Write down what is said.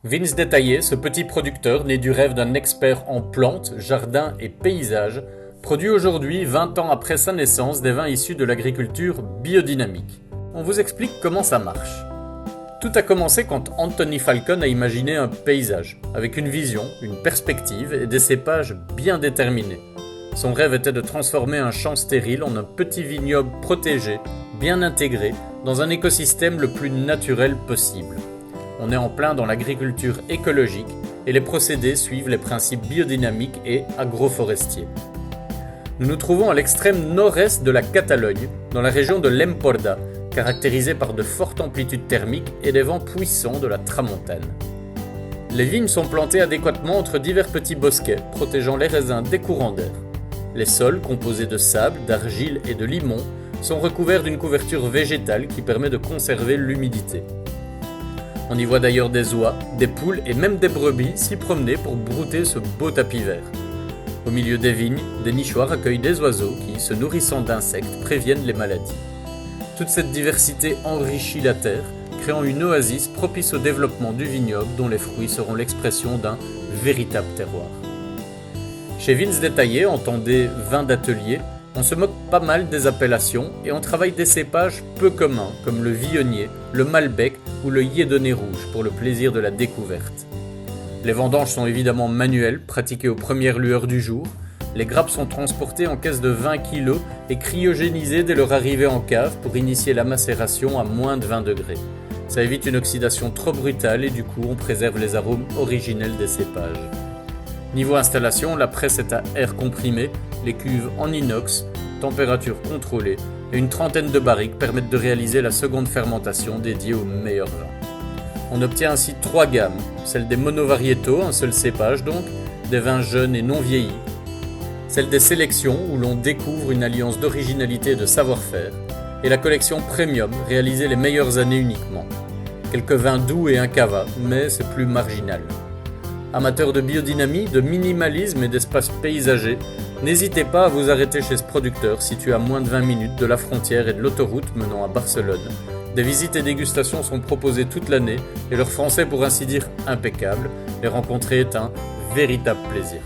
Vince Détaillé, ce petit producteur né du rêve d'un expert en plantes, jardins et paysages, produit aujourd'hui, 20 ans après sa naissance, des vins issus de l'agriculture biodynamique. On vous explique comment ça marche. Tout a commencé quand Anthony Falcon a imaginé un paysage, avec une vision, une perspective et des cépages bien déterminés. Son rêve était de transformer un champ stérile en un petit vignoble protégé, bien intégré, dans un écosystème le plus naturel possible. On est en plein dans l'agriculture écologique et les procédés suivent les principes biodynamiques et agroforestiers. Nous nous trouvons à l'extrême nord-est de la Catalogne, dans la région de l'Empordà, caractérisée par de fortes amplitudes thermiques et des vents puissants de la tramontane. Les vignes sont plantées adéquatement entre divers petits bosquets, protégeant les raisins des courants d'air. Les sols, composés de sable, d'argile et de limon, sont recouverts d'une couverture végétale qui permet de conserver l'humidité. On y voit d'ailleurs des oies, des poules et même des brebis s'y promener pour brouter ce beau tapis vert. Au milieu des vignes, des nichoirs accueillent des oiseaux qui, se nourrissant d'insectes, préviennent les maladies. Toute cette diversité enrichit la terre, créant une oasis propice au développement du vignoble dont les fruits seront l'expression d'un véritable terroir. Chez Vince Détaillé, entendez vin d'atelier, on se moque pas mal des appellations et on travaille des cépages peu communs comme le viognier, le malbec ou le yédonné rouge pour le plaisir de la découverte. Les vendanges sont évidemment manuelles, pratiquées aux premières lueurs du jour. Les grappes sont transportées en caisses de 20 kg et cryogénisées dès leur arrivée en cave pour initier la macération à moins de 20 degrés. Ça évite une oxydation trop brutale et du coup on préserve les arômes originels des cépages. Niveau installation, la presse est à air comprimé, les cuves en inox, température contrôlée et une trentaine de barriques permettent de réaliser la seconde fermentation dédiée aux meilleurs vins. On obtient ainsi 3 gammes, celle des monovariétaux, un seul cépage donc, des vins jeunes et non vieillis, celle des sélections où l'on découvre une alliance d'originalité et de savoir-faire, et la collection premium, réalisée les meilleures années uniquement. Quelques vins doux et un cava, mais c'est plus marginal. Amateurs de biodynamie, de minimalisme et d'espaces paysagers, n'hésitez pas à vous arrêter chez ce producteur situé à moins de 20 minutes de la frontière et de l'autoroute menant à Barcelone. Des visites et dégustations sont proposées toute l'année et leur français pour ainsi dire impeccable. Les rencontrer est un véritable plaisir.